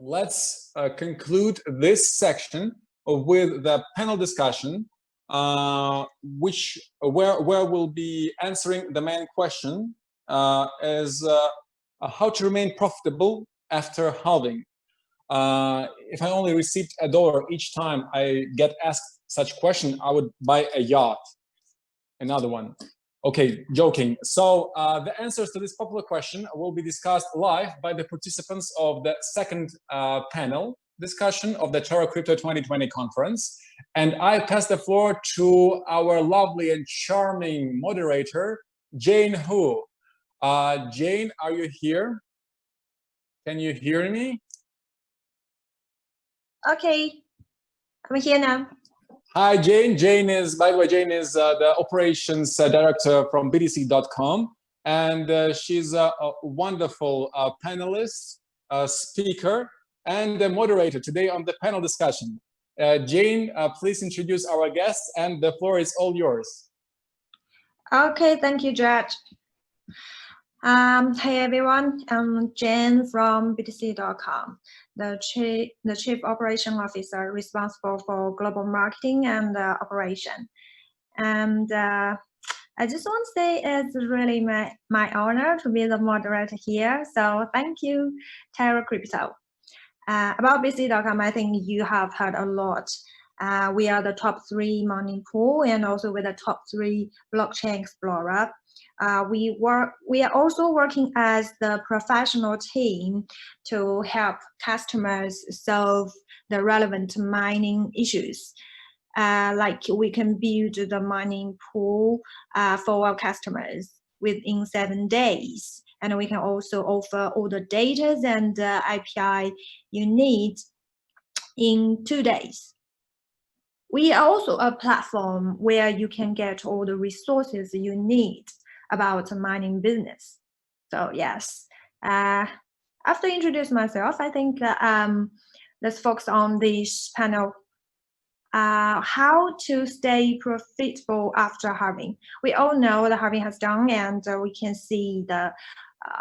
let's conclude this section with the panel discussion, where we'll be answering the main question is how to remain profitable after halving. If I only received $1 each time I get asked such question, I would buy a yacht. Another one. Okay, joking. So the answers to this popular question will be discussed live by the participants of the second panel discussion of the Terra Crypto 2020 conference. And I pass the floor to our lovely and charming moderator, Jane Hu. Jane, are you here? Can you hear me? Okay, I'm here now. Hi, Jane. Jane is, by the way, Jane is the operations director from BTC.com, and she's a wonderful panelist, speaker, and a moderator today on the panel discussion. Jane, please introduce our guests, and the floor is all yours. Okay, thank you, George. Hey everyone, I'm Jane from BTC.com, the Chief Operation Officer responsible for global marketing and operation. And I just want to say it's really my honor to be the moderator here. So thank you, Terra Crypto. About BTC.com, I think you have heard a lot. We are the top 3 mining pool and also with the top 3 blockchain explorer. We are also working as the professional team to help customers solve the relevant mining issues. Like we can build the mining pool for our customers within 7 days. And we can also offer all the data and API you need in 2 days. We are also a platform where you can get all the resources you need about mining business. So yes, after introduce myself, I think let's focus on this panel. How to stay profitable after halving. We all know the halving has done, and we can see the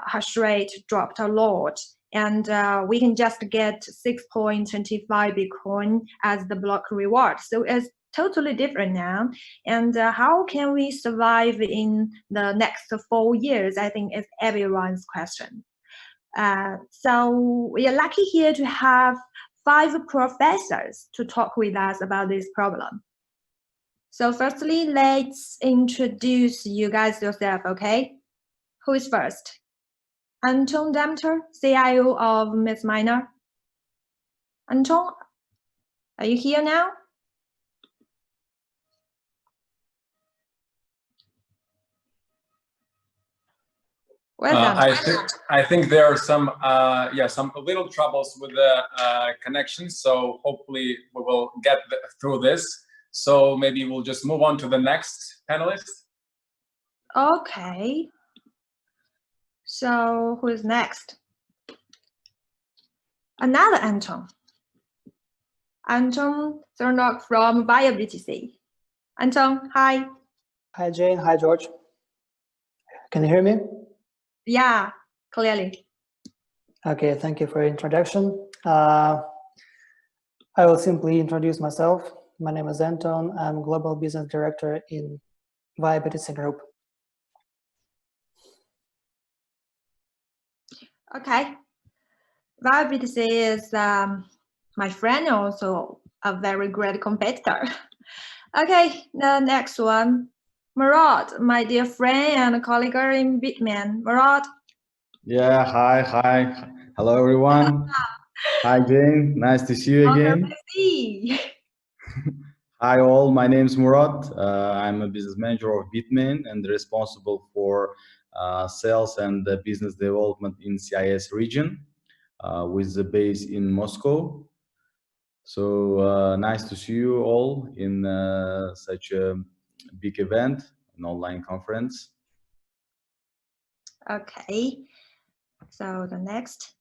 hash rate dropped a lot, and we can just get 6.25 Bitcoin as the block reward. So it's totally different now. And how can we survive in the next 4 years? I think it's everyone's question. So we are lucky here to have 5 professors to talk with us about this problem. So firstly, let's introduce you guys yourself, okay? Who is first? Anton Dementor, CIO of MskMiner. Anton, are you here now? I think there are some some little troubles with the connection, so hopefully we will get through this. So maybe we'll just move on to the next panelist. Okay. So who is next? Another Anton. Anton Tsrenok from ViaBTC. Anton, hi. Hi Jane, hi George. Can you hear me? Yeah, clearly. Okay, thank you for your introduction. I will simply introduce myself. My name is Anton. I'm Global Business Director in ViaBTC Group. Okay. ViaBTC is my friend, also a very great competitor. Okay, the next one. Murod, my dear friend and colleague in BITMAIN. Murod. Yeah, hi. Hello, everyone. Hi, Jane. Nice to see you again. Hi, all. My name is Murod. I'm a business manager of BITMAIN and responsible for sales and business development in CIS region with the base in Moscow. So nice to see you all in such a big event, an online conference. Okay, so the next,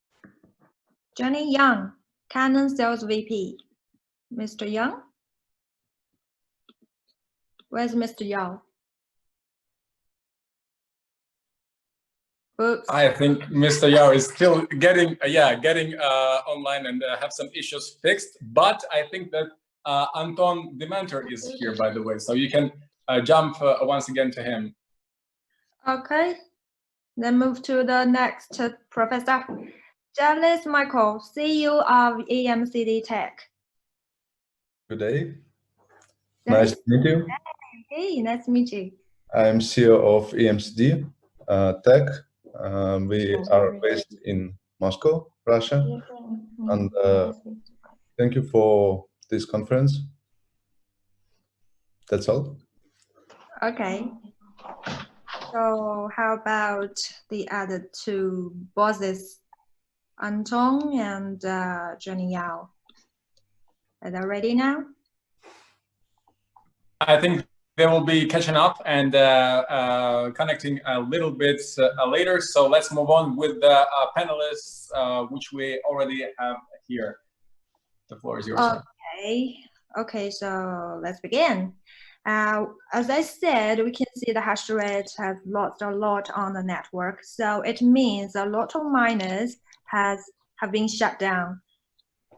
Johnny Young, Canaan Sales VP. Mr. Young? Where's Mr. Young? Oops. I think Mr. Yao is still getting online and have some issues fixed. But I think that Anton Dementor is here, by the way, so you can jump once again to him. Okay. Then move to the next professor, Jerlis Mikhael, CEO of EMCaD Tech. Good day. Hey. Nice to meet you. Hey, nice to meet you. I'm CEO of EMCaD Tech. We are based in Moscow, Russia. And thank you for this conference. That's all. Okay. So how about the other two bosses, Anton and Jenny Yao? Are they ready now? I think they will be catching up and connecting a little bit later. So let's move on with the panelists, which we already have here. The floor is yours. Okay, so let's begin. As I said, we can see the hash rate has lost a lot on the network. So it means a lot of miners have been shut down.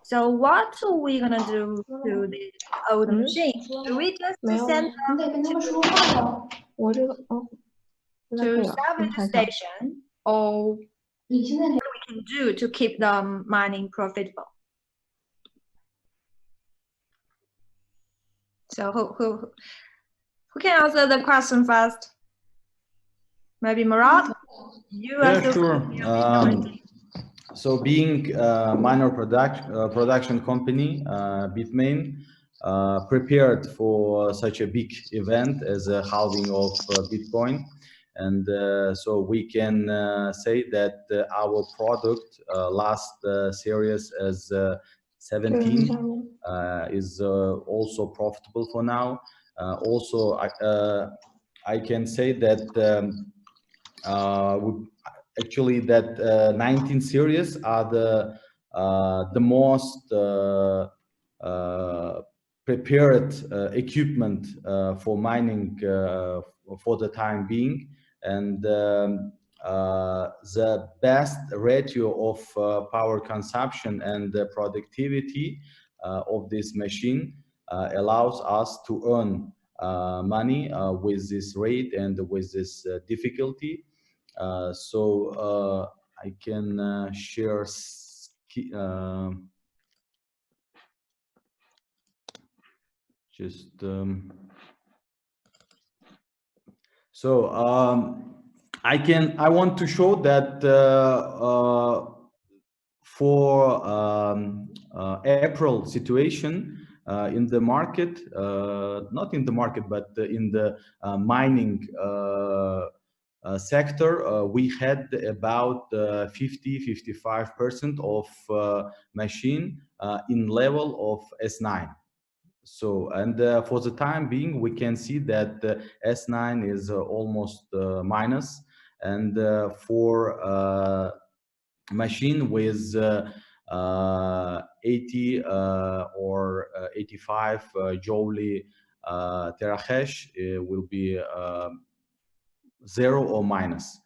So what are we gonna do to this old machine? Do we just send them to salvage station, or what we can do to keep them mining profitable? So who can answer the question first? Maybe Murad? You Yeah, sure. So being a minor production company, BITMAIN prepared for such a big event as a halving of Bitcoin. And so we can say that our product last series as 17 is also profitable for now. Also, I can say that actually that 19 series are the most prepared equipment for mining for the time being, and the best ratio of power consumption and the productivity of this machine allows us to earn money with this rate and with this difficulty. So I can share I want to show that for April situation in the market, not in the market, but in the mining sector, we had about 50-55% of machine in level of S9. So, and for the time being, we can see that S9 is almost minus, and for machine with 80 or 85 joule terahash will be 0 or minus.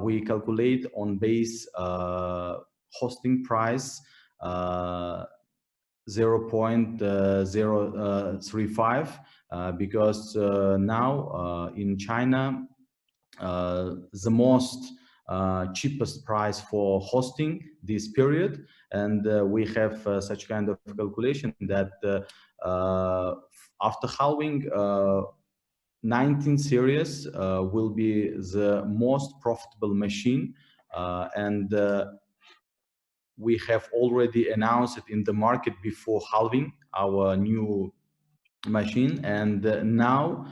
We calculate on base hosting price 0.035 because now in China the most cheapest price for hosting this period, and we have such kind of calculation that after halving 19 series will be the most profitable machine, and we have already announced it in the market before halving our new machine, and now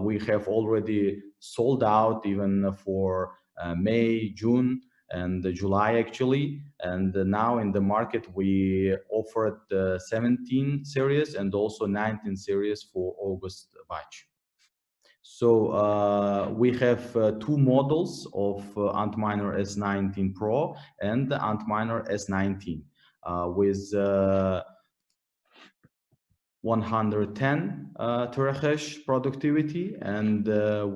we have already sold out even for May, June, and July actually, and now in the market we offered 17 series and also 19 series for August batch. So we have two models of Antminer S19 Pro and the Antminer S19 with 110 terahash productivity and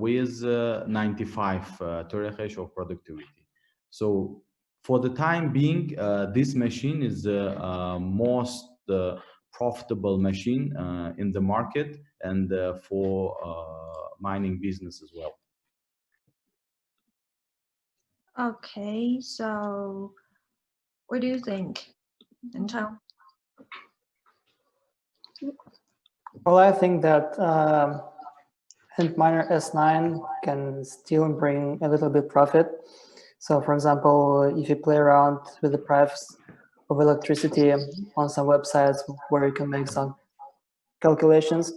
with 95 terahash of productivity. So for the time being, this machine is the most profitable machine in the market and for mining business as well. Okay, so what do you think, Anton? Well, I think that MskMiner S9 can still bring a little bit profit. So, for example, if you play around with the price of electricity on some websites where you can make some calculations,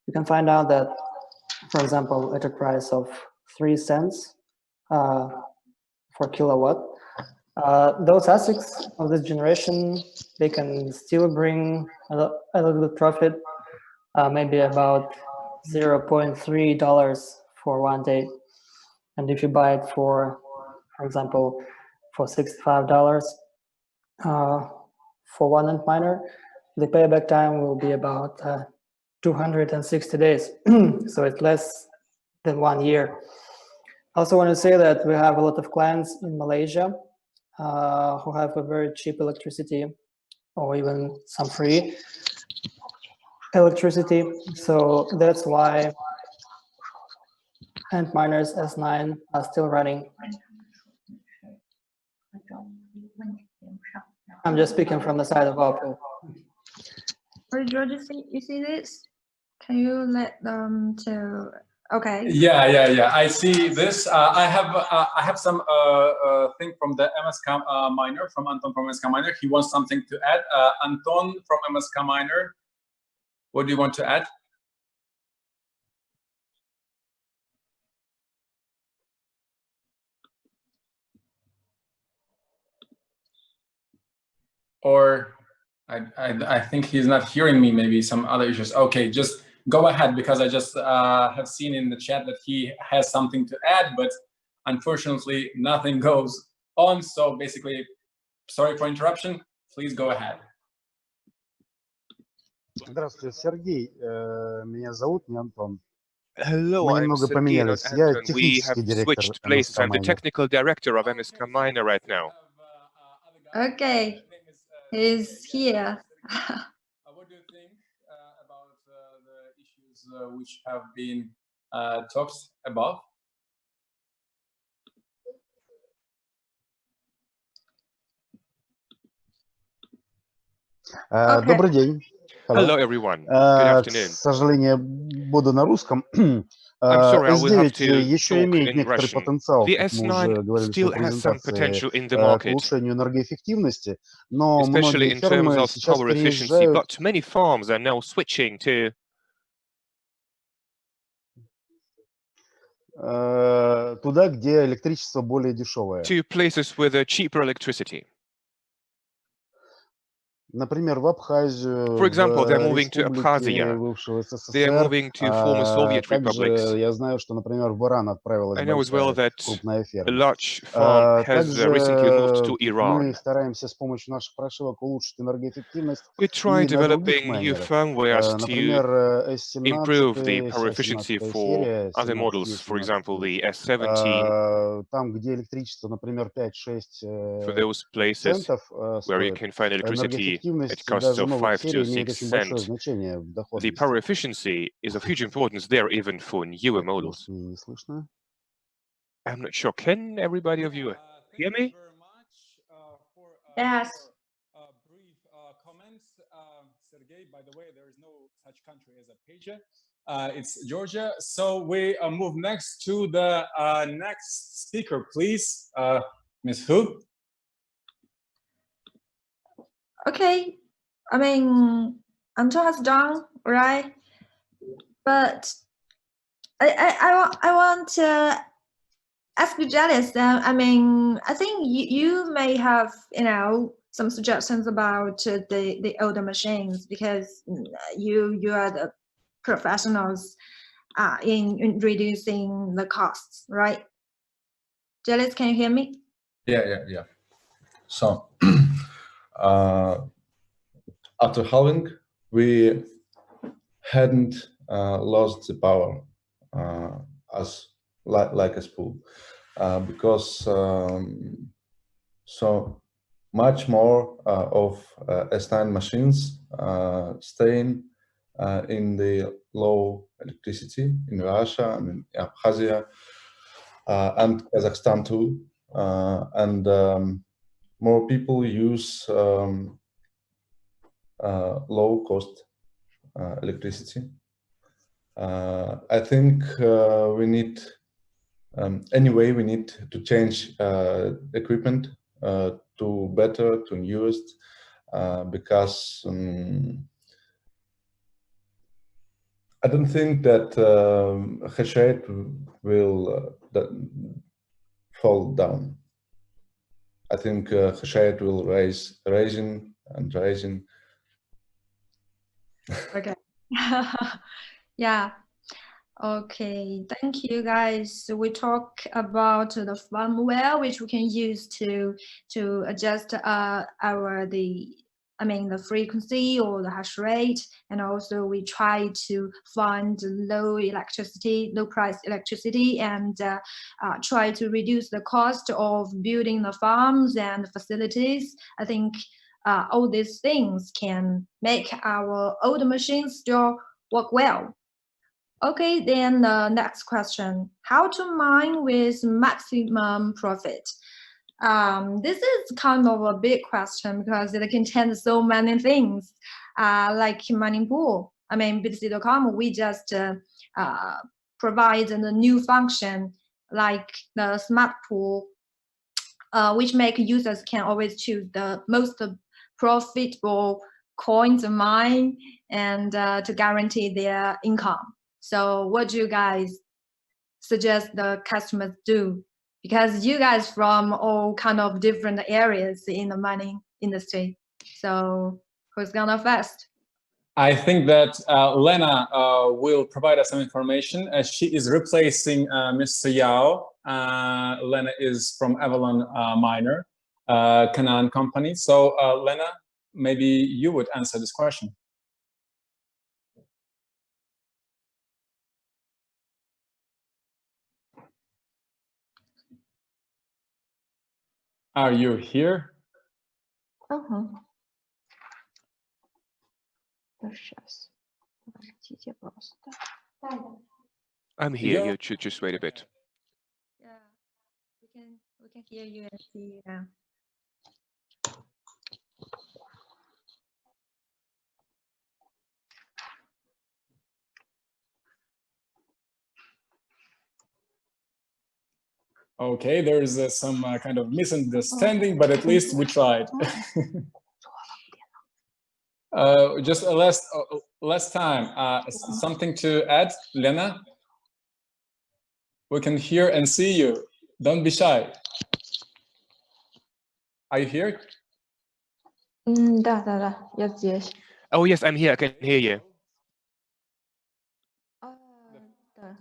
you can find out that, for example, at a price of 3 cents for kilowatt, those ASICs of this generation, they can still bring a little bit profit, maybe about $0.3 for 1 day. And if you buy it for example, for $65 for one MskMiner, the payback time will be about 260 days. So it's less than 1 year. I also want to say that we have a lot of clients in Malaysia who have a very cheap electricity or even some free electricity. So that's why MskMiners S9 are still running. I'm just speaking from the side of Opel. George, you see this? Can you let them to? Okay. Yeah. I see this. I have some thing from the MskMiner, from Anton from MskMiner. He wants something to add. Anton from MskMiner, what do you want to add? Or I think he's not hearing me, maybe some other issues. Okay, just go ahead, because I just have seen in the chat that he has something to add, but unfortunately nothing goes on. So basically, sorry for interruption, please go ahead. Здравствуйте, Сергей. Меня зовут не Антон. Hello, Мы I'm немного Sergey, поменялись. not Я Anton. We have технический директор switched places. I'm the MskMiner. technical director of MskMiner right now. Okay, he's here. What do you think about the issues which have been talked above? Добрый день. Hello, everyone. Good К afternoon. сожалению, буду на русском. I'm sorry, I will have S9 to еще talk имеет in некоторый Russian. потенциал, The как мы уже S9 говорили в still своей has some презентации, potential in the к market, улучшению энергоэффективности, но especially многие in terms фермы of сейчас power efficiency, переезжают but many farms are now switching туда, где электричество более дешевое. to places with a cheaper electricity. Например, в Абхазию, For example, they're в moving to республике Abkhazia. бывшего They're СССР. moving to former Soviet republics. Также я знаю, что, например, в Иран отправилась I know as well большая that крупная a ферма. large farm has recently moved to Также Iran. мы стараемся с помощью наших прошивок улучшить энергоэффективность We try и на других developing new майнерах. firmwares to Например, S17, improve the power efficiency S17 for серия, other 17 models, for example, the S17, там, где электричество, например, 5-6 for those places центов where you стоит, can find electricity at энергоэффективность costs даже of новых 5 серий to имеет 6 очень большое cents. значение в The доходности. power efficiency is of huge importance there, even for newer Так, models. может, меня не слышно? I'm not sure. Can everybody of you hear me? Yes. Brief comments. Sergey, by the way, there is no such country as Abkhazia. It's Georgia. So we move next to the next speaker, please. Ms. Hu. Okay, I mean, Anton has done, right? But I want to ask you, Jerlis. I mean, I think you may have, some suggestions about the older machines, because you are the professionals in reducing the costs, right? Jerlis, can you hear me? Yeah. So after halving, we hadn't lost the power as like a spool, because so much more of S9 machines staying in the low electricity in Russia and in Abkhazia and Kazakhstan too, and more people use low-cost electricity. I think we need, anyway, we need to change equipment to better, to newest, because I don't think that hashrate will fall down. I think hashrate will rising and rising. Okay. Yeah. Okay. Thank you, guys. We talk about the firmware which we can use to adjust the frequency or the hash rate, and also we try to find low price electricity, and try to reduce the cost of building the farms and facilities. I think all these things can make our old machines still work well. Okay, then the next question: how to mine with maximum profit? This is kind of a big question because it contains so many things, like mining pool. I mean, BTC.com, we just provide a new function like the smart pool, which make users can always choose the most profitable coin to mine and to guarantee their income. So what do you guys suggest the customers do? Because you guys from all kind of different areas in the mining industry. So who's gonna first? I think that Lena will provide us some information as she is replacing Mr. Yao. Lena is from Avalon Miner, Canaan company. So Lena, maybe you would answer this question. Are you here? I'm here. You should just wait a bit. Yeah, we can hear you and see you now. Okay, there is some kind of misunderstanding, but at least we tried. Just last time, something to add, Lena? We can hear and see you. Don't be shy. Are you here? Да, здесь. Oh, yes, I'm here. I can hear you. Да.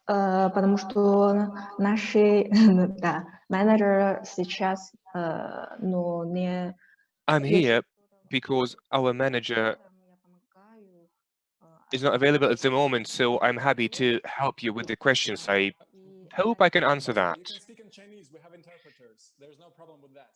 Потому что наши менеджеры сейчас, не... I'm here because our manager is not available at the moment, so I'm happy to help you with the questions. I hope I can answer that. You can speak in Chinese. We have interpreters. There's no problem with that.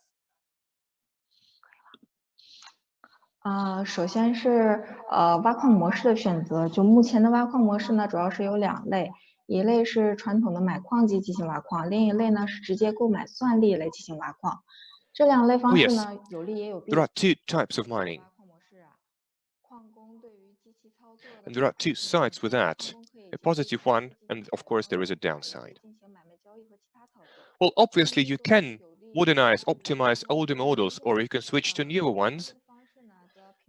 首先是挖矿模式的选择。就目前的挖矿模式呢，主要是有2类，一类是传统的买矿机进行挖矿，另一类呢是直接购买算力来进行挖矿。这2类方式呢，有利也有弊。 There are 2 types of mining. And there are 2 sides with that, a positive one, and of course there is a downside. Well, obviously you can modernize, optimize older models, or you can switch to newer ones.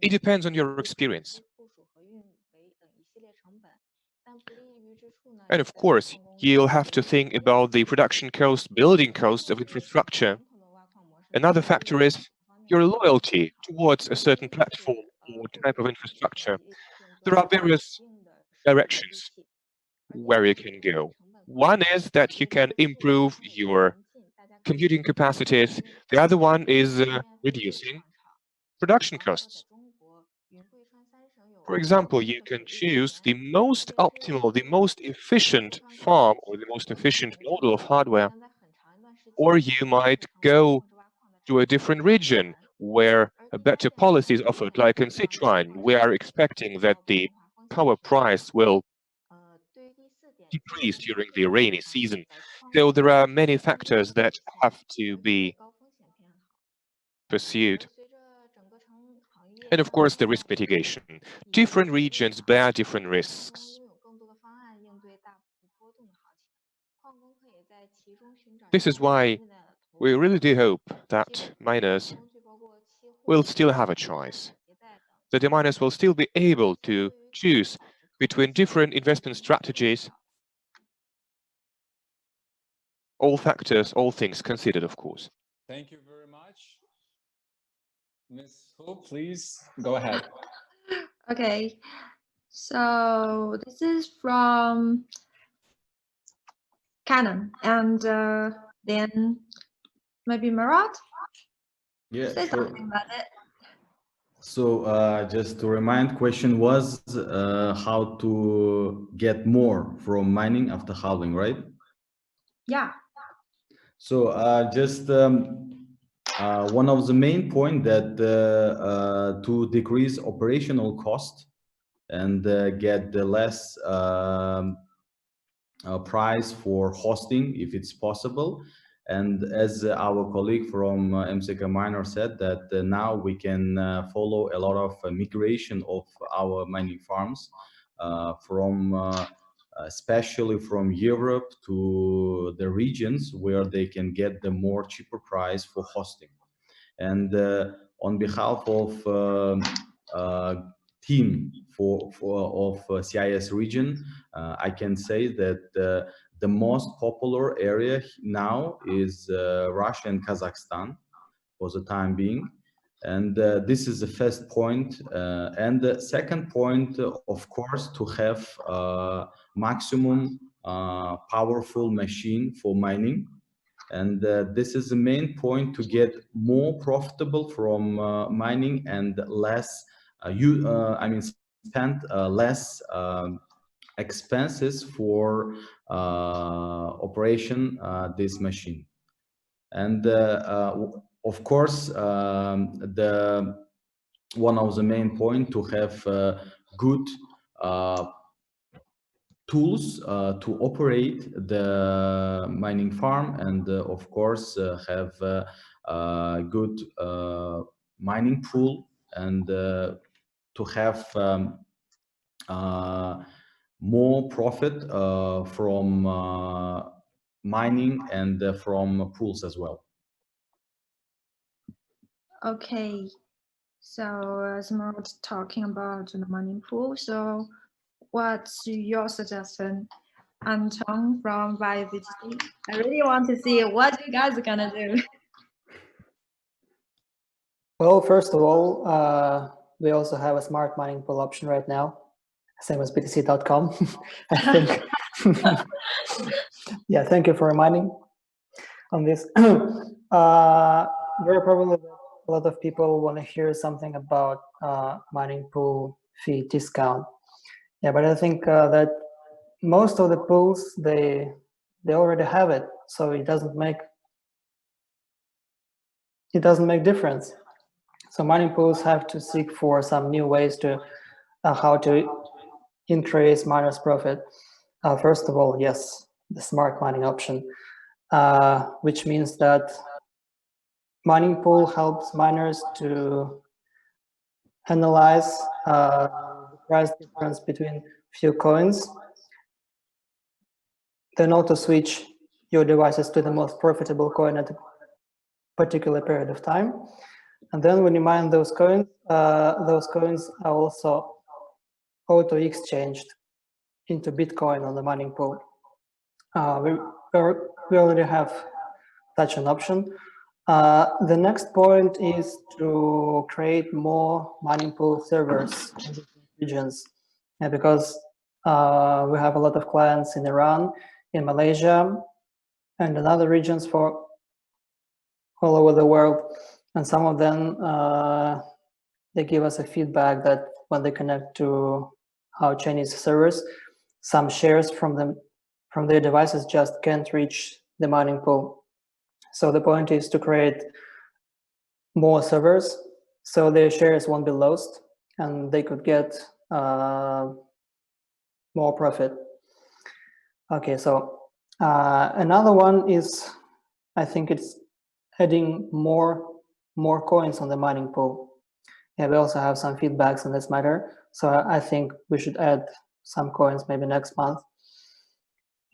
It depends on your experience. And of course, you'll have to think about the production cost, building cost of infrastructure. Another factor is your loyalty towards a certain platform or type of infrastructure. There are various directions where you can go. One is that you can improve your computing capacities. The other one is reducing production costs. For example, you can choose the most optimal, the most efficient farm or the most efficient model of hardware, or you might go to a different region where a better policy is offered, like in Sichuan. We are expecting that the power price will decrease during the rainy season. So there are many factors that have to be pursued. And of course, the risk mitigation. Different regions bear different risks. This is why we really do hope that miners will still have a choice. That the miners will still be able to choose between different investment strategies, all factors, all things considered, of course. Thank you very much. Ms. Hu, please go ahead. Okay, so this is from Canaan, and then maybe Murat? Yeah, Say sure. something about it. So just to remind, question was how to get more from mining after halving, right? Yeah. So just one of the main point that to decrease operational cost and get the less price for hosting if it's possible. And as our colleague from MskMiner said, that now we can follow a lot of migration of our mining farms from especially from Europe to the regions where they can get the more cheaper price for hosting. And on behalf of team of CIS region, I can say that the most popular area now is Russia and Kazakhstan for the time being. And this is the first point. And the second point, of course, to have maximum powerful machine for mining. And this is the main point to get more profitable from mining and less, spend less expenses for operation this machine. And of course, one of the main point to have good tools to operate the mining farm, and of course have a good mining pool, and to have more profit from mining and from pools as well. Okay, so as Murat talking about the mining pool, so what's your suggestion, Anton from ViaBTC? I really want to see what you guys are gonna do. Well, first of all, we also have a smart mining pool option right now, same as BTC.com, I think. Yeah, thank you for reminding on this. Very probably a lot of people want to hear something about mining pool fee discount. Yeah, but I think that most of the pools, they already have it, so it doesn't make difference. So mining pools have to seek for some new ways to how to increase miners' profit. First of all, yes, the smart mining option, which means that mining pool helps miners to analyze the price difference between few coins, then auto switch your devices to the most profitable coin at a particular period of time. And then when you mine those coins are also auto exchanged into Bitcoin on the mining pool. We already have such an option. The next point is to create more mining pool servers in different regions, because we have a lot of clients in Iran, in Malaysia, and in other regions for all over the world. And some of them, they give us a feedback that when they connect to our Chinese servers, some shares from their devices just can't reach the mining pool. So the point is to create more servers so their shares won't be lost and they could get more profit. Okay, so another one is, I think it's adding more coins on the mining pool. Yeah, we also have some feedbacks on this matter. So I think we should add some coins maybe next month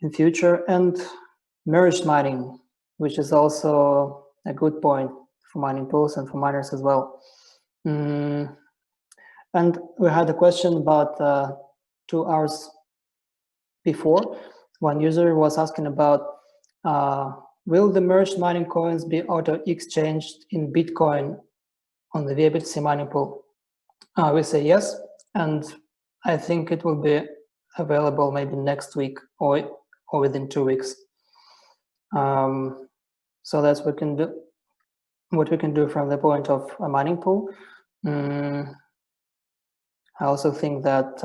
in future. And merged mining, which is also a good point for mining pools and for miners as well. And we had a question about 2 hours before. One user was asking about, will the merged mining coins be auto-exchanged in Bitcoin on the ViaBTC mining pool? We say yes, and I think it will be available maybe next week or within 2 weeks. So that's what we can do from the point of a mining pool. I also think that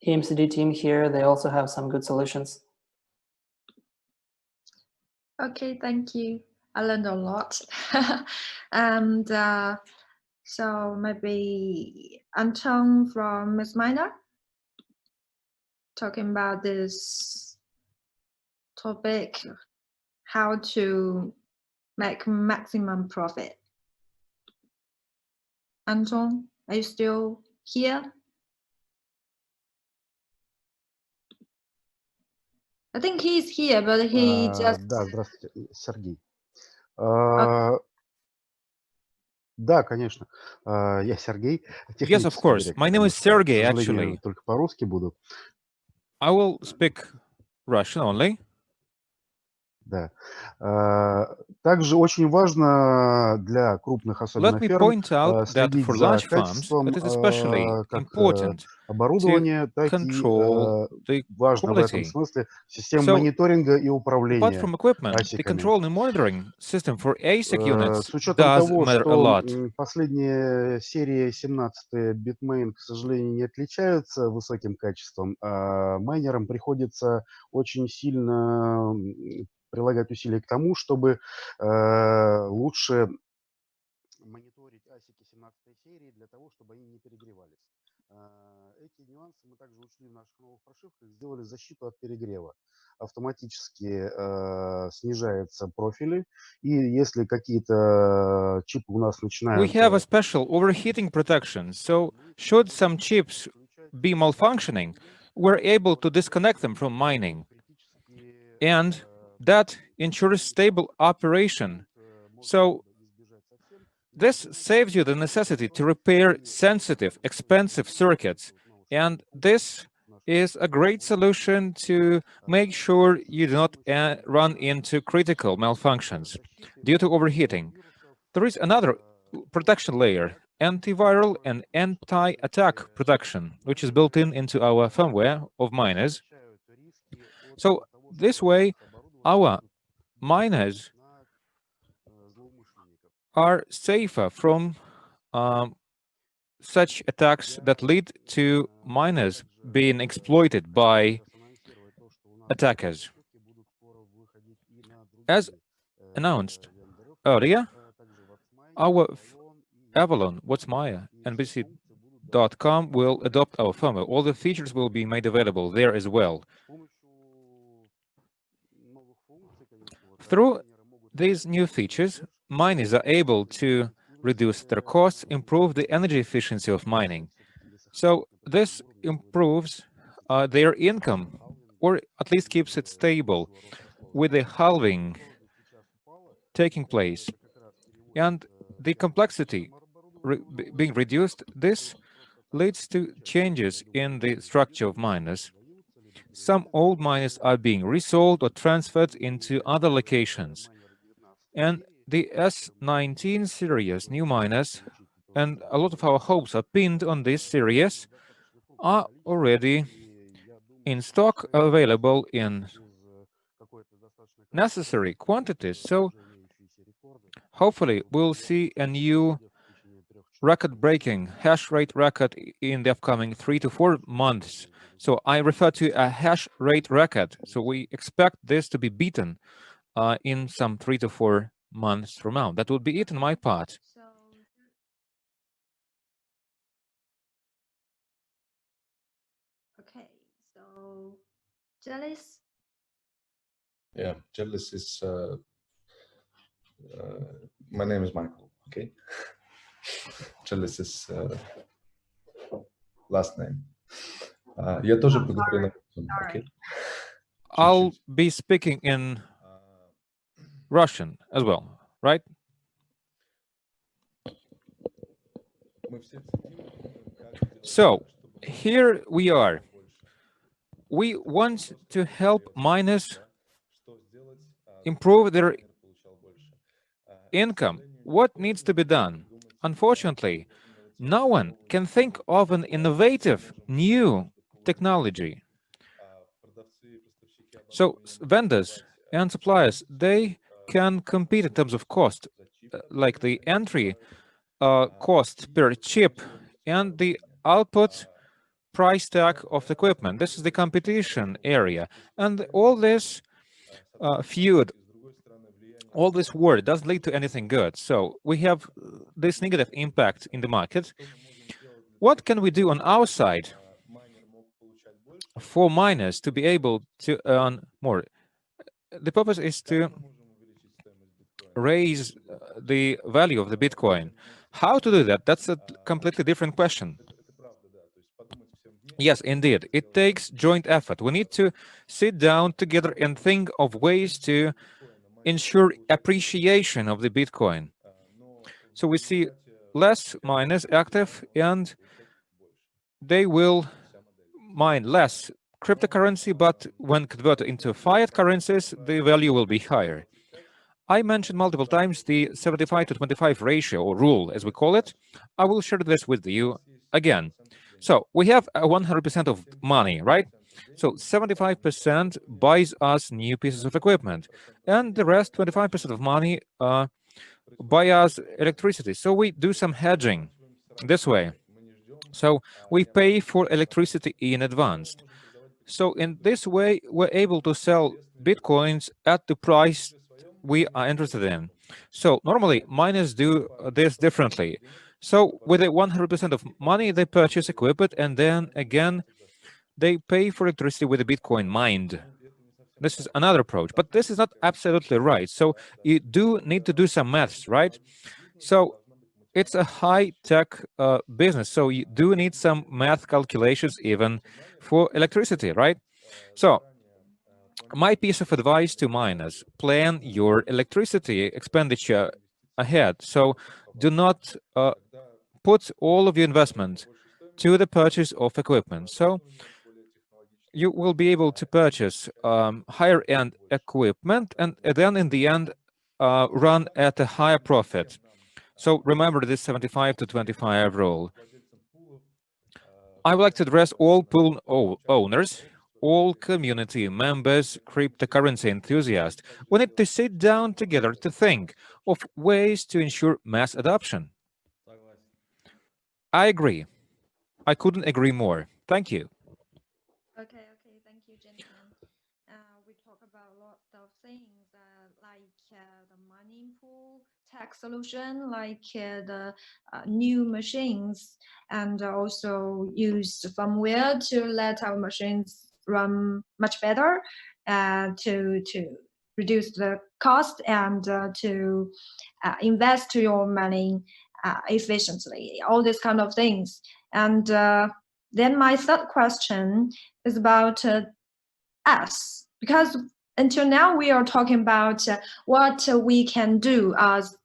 EMCD team here, they also have some good solutions. Okay, thank you. I learned a lot. And so maybe Anton from MskMiner talking about this topic, how to make maximum profit. Anton, are you still here? I think he's here, but he just... Да, здравствуйте, Сергей. Okay. Да, конечно. Я Сергей. Yes, of course. My name is Sergey, actually. Только по-русски буду. I will speak Russian only. Да. Также очень важно для крупных, особенно Let me ферм, point out that следить for за large farms, качеством it is especially как important оборудования, так и control the важно в этом quality. смысле система So, мониторинга и apart управления from equipment, the ASIC-ами. control and monitoring system for ASIC units С учетом does того, matter a что lot. последняя серия 17-я BITMAIN, к сожалению, не отличаются высоким качеством, майнерам приходится очень сильно прилагать усилия к тому, чтобы лучше мониторить ASIC 17-й серии для того, чтобы они не перегревались. Эти нюансы мы также учли в наших новых прошивках, сделали защиту от перегрева. Автоматически снижаются профили, и если какие-то чипы у нас начинают... We have a special overheating protection, so should some chips be malfunctioning, we're able to disconnect them from mining. And that ensures stable operation. So this saves you the necessity to repair sensitive, expensive circuits. And this is a great solution to make sure you do not run into critical malfunctions due to overheating. There is another protection layer, antiviral and anti-attack protection, which is built into our firmware of miners. So this way, our miners are safer from such attacks that lead to miners being exploited by attackers. As announced earlier, our Avalon, WhatsMiner, and BTC.com will adopt our firmware. All the features will be made available there as well. Through these new features, miners are able to reduce their costs, improve the energy efficiency of mining. So this improves their income, or at least keeps it stable, with the halving taking place. And the complexity being reduced, this leads to changes in the structure of miners. Some old miners are being resold or transferred into other locations. And the S19 series new miners, and a lot of our hopes are pinned on this series, are already in stock, available in necessary quantities. So hopefully we'll see a new record-breaking hash rate record in the upcoming 3 to 4 months. So I refer to a hash rate record. So we expect this to be beaten in some 3 to 4 months from now. That would be it on my part. Okay, so Jerlis. Yeah, Jerlis is. My name is Michael. Okay. Jerlis is last name. Я тоже поговорю на русском. Okay. I'll be speaking in Russian as well, right? So here we are. We want to help miners improve their income. What needs to be done? Unfortunately, no one can think of an innovative new technology. So vendors and suppliers, they can compete in terms of cost, like the entry cost per chip and the output price tag of the equipment. This is the competition area. And all this feud, all this war doesn't lead to anything good. So we have this negative impact in the market. What can we do on our side for miners to be able to earn more? The purpose is to raise the value of the Bitcoin. How to do that? That's a completely different question. Yes, indeed. It takes joint effort. We need to sit down together and think of ways to ensure appreciation of the Bitcoin. So we see less miners active, and they will mine less cryptocurrency, but when converted into fiat currencies, the value will be higher. I mentioned multiple times the 75 to 25 ratio, or rule, as we call it. I will share this with you again. So we have 100% of money, right? So 75% buys us new pieces of equipment, and the rest, 25% of money, buy us electricity. So we do some hedging this way. So we pay for electricity in advance. So in this way, we're able to sell Bitcoins at the price we are interested in. So normally miners do this differently. So with the 100% of money, they purchase equipment, and then again, they pay for electricity with the Bitcoin mined. This is another approach, but this is not absolutely right. So you do need to do some maths, right? So it's a high-tech business, so you do need some math calculations even for electricity, right? So my piece of advice to miners: plan your electricity expenditure ahead. So do not put all of your investment to the purchase of equipment. So you will be able to purchase higher-end equipment, and then in the end run at a higher profit. So remember this 75 to 25 rule. I would like to address all pool owners, all community members, cryptocurrency enthusiasts. We need to sit down together to think of ways to ensure mass adoption. I agree. I couldn't agree more. Thank you. Okay, thank you, gentlemen. We talk about a lot of things like the mining pool tech solution, like the new machines, and also use firmware to let our machines run much better, to reduce the cost, and to invest your money efficiently. All these kind of things. And then my third question is about us, because until now we are talking about what we can do as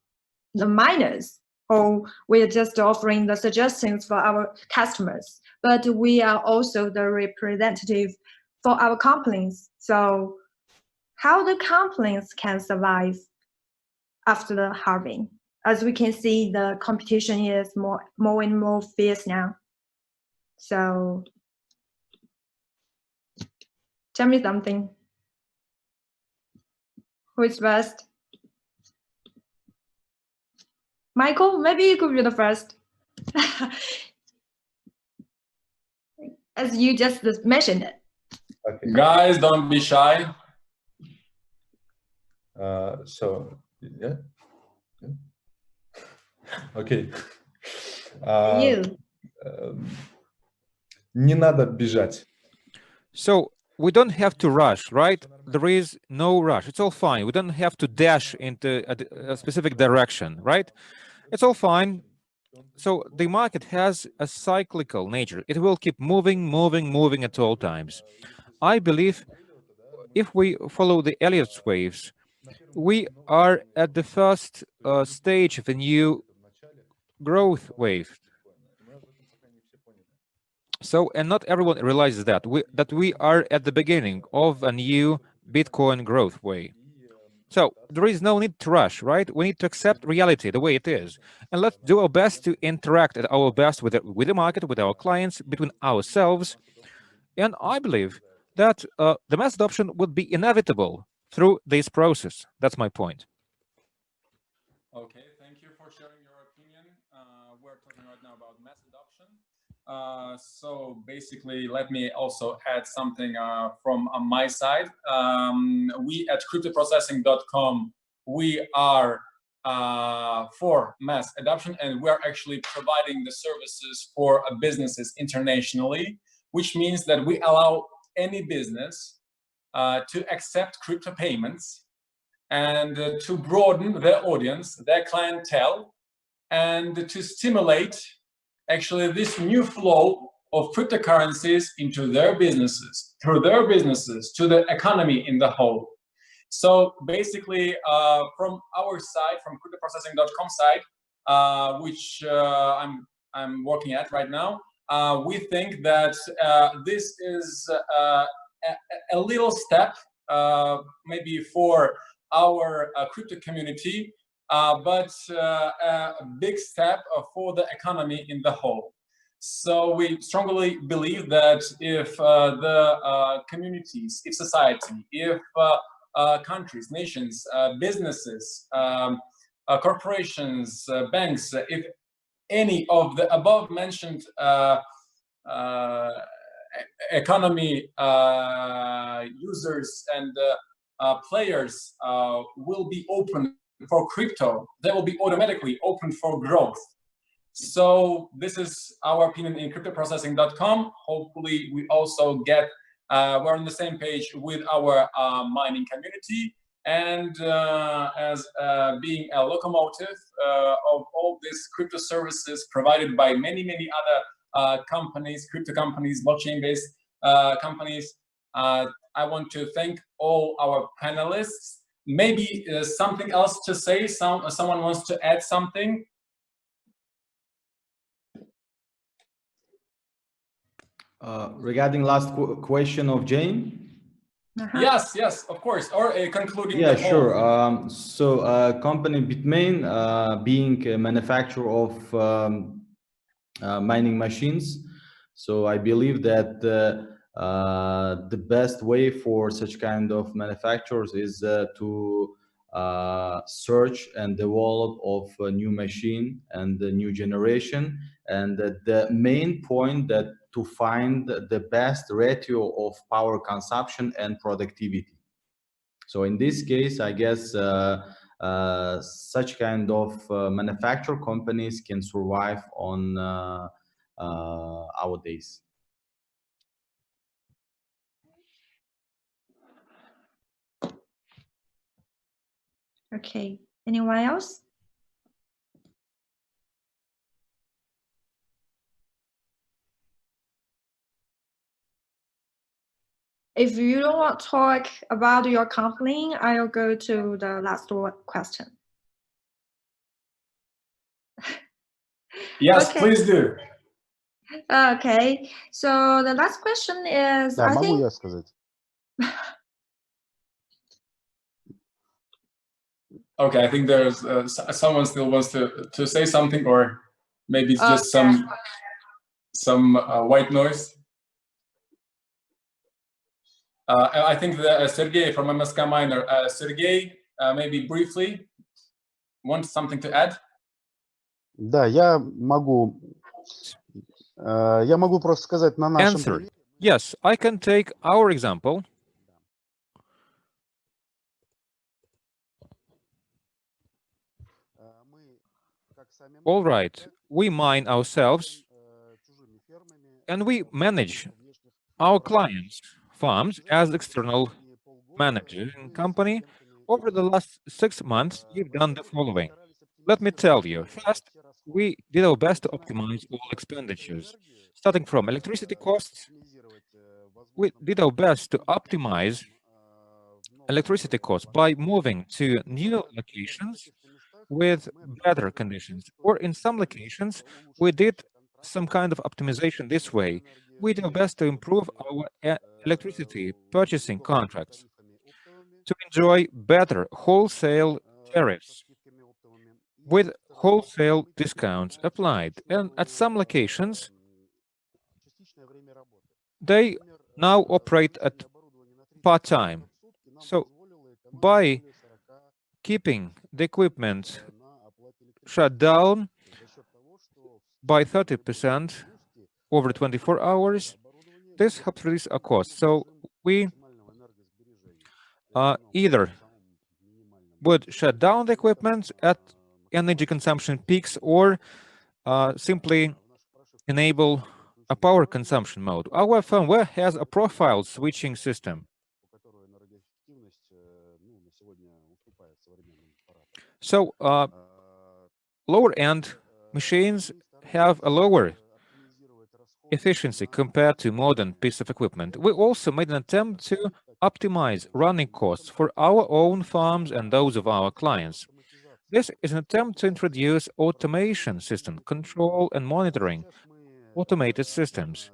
the miners, or we're just offering the suggestions for our customers, but we are also the representative for our companies. So how the companies can survive after the halving? As we can see, the competition is more and more fierce now. So tell me something. Who is first? Michael, maybe you could be the first. As you just mentioned it. Okay. Guys, don't be shy. So yeah. Okay. You. Не надо бежать. So we don't have to rush, right? There is no rush. It's all fine. We don't have to dash into a specific direction, right? It's all fine. So the market has a cyclical nature. It will keep moving at all times. I believe if we follow the Elliott waves, we are at the first stage of a new growth wave. So, and not everyone realizes that we are at the beginning of a new Bitcoin growth way. So there is no need to rush, right? We need to accept reality the way it is, and let's do our best to interact at our best with the market, with our clients, between ourselves. And I believe that the mass adoption would be inevitable through this process. That's my point. Okay, thank you for sharing your opinion. We're talking right now about mass adoption. So basically, let me also add something from my side. We at cryptoprocessing.com, we are for mass adoption, and we're actually providing the services for businesses internationally, which means that we allow any business to accept crypto payments and to broaden their audience, their clientele, and to stimulate actually this new flow of cryptocurrencies into their businesses, through their businesses, to the economy in the whole. So basically, from our side, from cryptoprocessing.com side, which I'm working at right now, we think that this is a little step, maybe for our crypto community, but a big step for the economy in the whole. So we strongly believe that if the communities, if society, if countries, nations, businesses, corporations, banks, if any of the above mentioned economy users and players will be open for crypto, they will be automatically open for growth. So this is our opinion in cryptoprocessing.com. Hopefully we also get, we're on the same page with our mining community, and as being a locomotive of all these crypto services provided by many other companies, crypto companies, blockchain-based companies. I want to thank all our panelists. Maybe something else to say, someone wants to add something? Regarding last question of Jane? Yes, of course, or concluding. Yeah, sure. So company BITMAIN, being a manufacturer of mining machines, so I believe that the best way for such kind of manufacturers is to search and develop of a new machine and the new generation, and the main point that to find the best ratio of power consumption and productivity. So in this case, I guess such kind of manufacturer companies can survive on our days. Okay, anyone else? If you don't want to talk about your company, I'll go to the last question. Yes, okay. Please do. Okay, so the last question is, Да, I могу think... я сказать? Okay, I think there's someone still wants to say something, or maybe it's just some white noise. I think that Sergey from MskMiner. Sergey, maybe briefly, want something to add? Да, я могу просто сказать на нашем Answer. примере. Yes, I can take our example. All right, we mine ourselves and we manage our clients' farms as external managers in company. Over the last 6 months, we've done the following. Let me tell you. First, we did our best to optimize all expenditures. Starting from electricity costs, we did our best to optimize electricity costs by moving to new locations with better conditions. Or in some locations, we did some kind of optimization this way. We did our best to improve our electricity purchasing contracts to enjoy better wholesale tariffs with wholesale discounts applied. And at some locations, they now operate at part-time. So by keeping the equipment shut down by 30% over 24 hours, this helps reduce our costs. So we either would shut down the equipment at energy consumption peaks or simply enable a power consumption mode. Our firmware has a profile switching system. So lower-end machines have a lower efficiency compared to modern piece of equipment. We also made an attempt to optimize running costs for our own farms and those of our clients. This is an attempt to introduce automation system, control and monitoring, automated systems.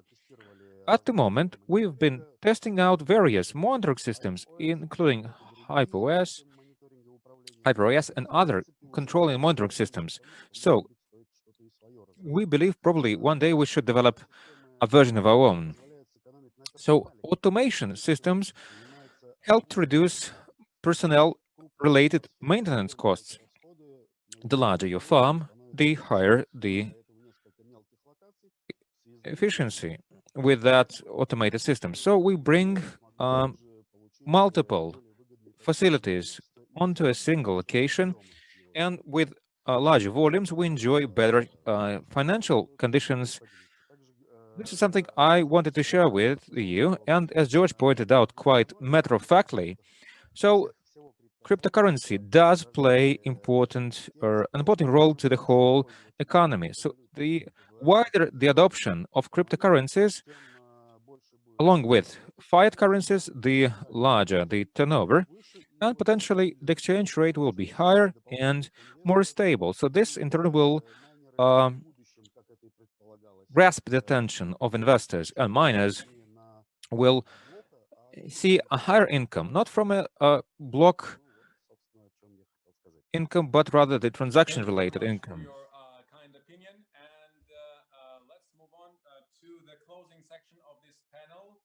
At the moment, we've been testing out various monitoring systems, including HyperOS and other control and monitoring systems. So we believe probably one day we should develop a version of our own. So automation systems help to reduce personnel-related maintenance costs. The larger your farm, the higher the efficiency with that automated system. So we bring multiple facilities onto a single location, and with larger volumes, we enjoy better financial conditions. This is something I wanted to share with you, and as George pointed out quite matter-of-factly, so cryptocurrency does play an important role to the whole economy. So the wider the adoption of cryptocurrencies, along with fiat currencies, the larger the turnover, and potentially the exchange rate will be higher and more stable. So this, in turn, will grasp the attention of investors, and miners will see a higher income, not from a block income, but rather the transaction-related income. For your kind opinion, and let's move on to the closing section of this panel.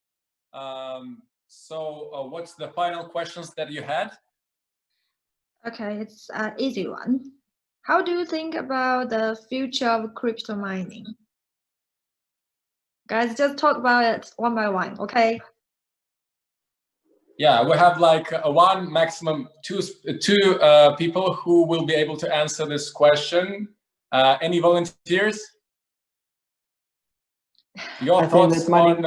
So what's the final questions that you had? Okay, it's an easy one. How do you think about the future of crypto mining? Guys, just talk about it one by one, okay? Yeah, we have like one, maximum two people who will be able to answer this question. Any volunteers? Your thoughts on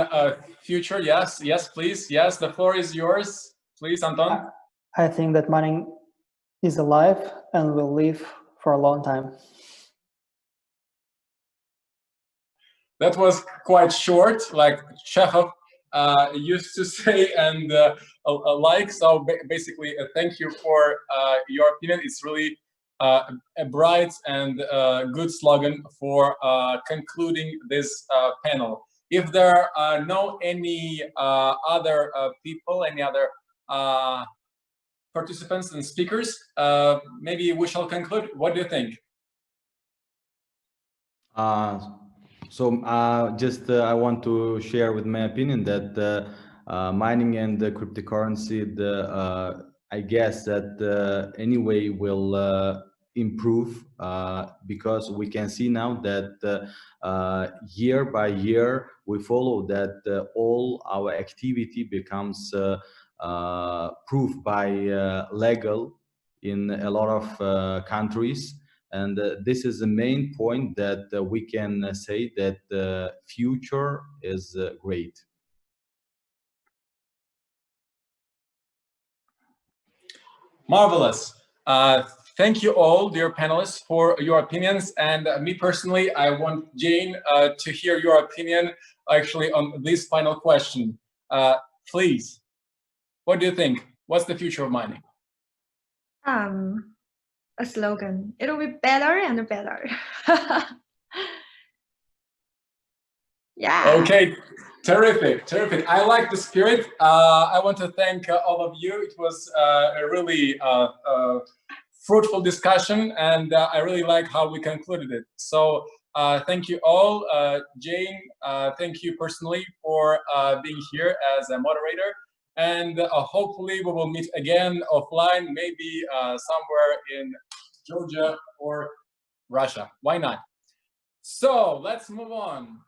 future? Yes, please. Yes, the floor is yours. Please, Anton. I think that mining is alive and will live for a long time. That was quite short, like Chekhov used to say, and like, so basically, thank you for your opinion. It's really a bright and good slogan for concluding this panel. If there are any other people, any other participants and speakers, maybe we shall conclude. What do you think? I want to share with my opinion that mining and the cryptocurrency, I guess that anyway will improve because we can see now that year by year we follow that all our activity becomes proved by legal in a lot of countries, and this is the main point that we can say that the future is great. Marvelous. Thank you all, dear panelists, for your opinions. And me personally, I want Jane to hear your opinion actually on this final question. Please, what do you think? What's the future of mining? A slogan. It'll be better and better. Yeah. Okay, terrific, terrific. I like the spirit. I want to thank all of you. It was a really fruitful discussion, and I really like how we concluded it. So thank you all. Jane, thank you personally for being here as a moderator. And hopefully we will meet again offline, maybe somewhere in Georgia or Russia. Why not? So let's move on.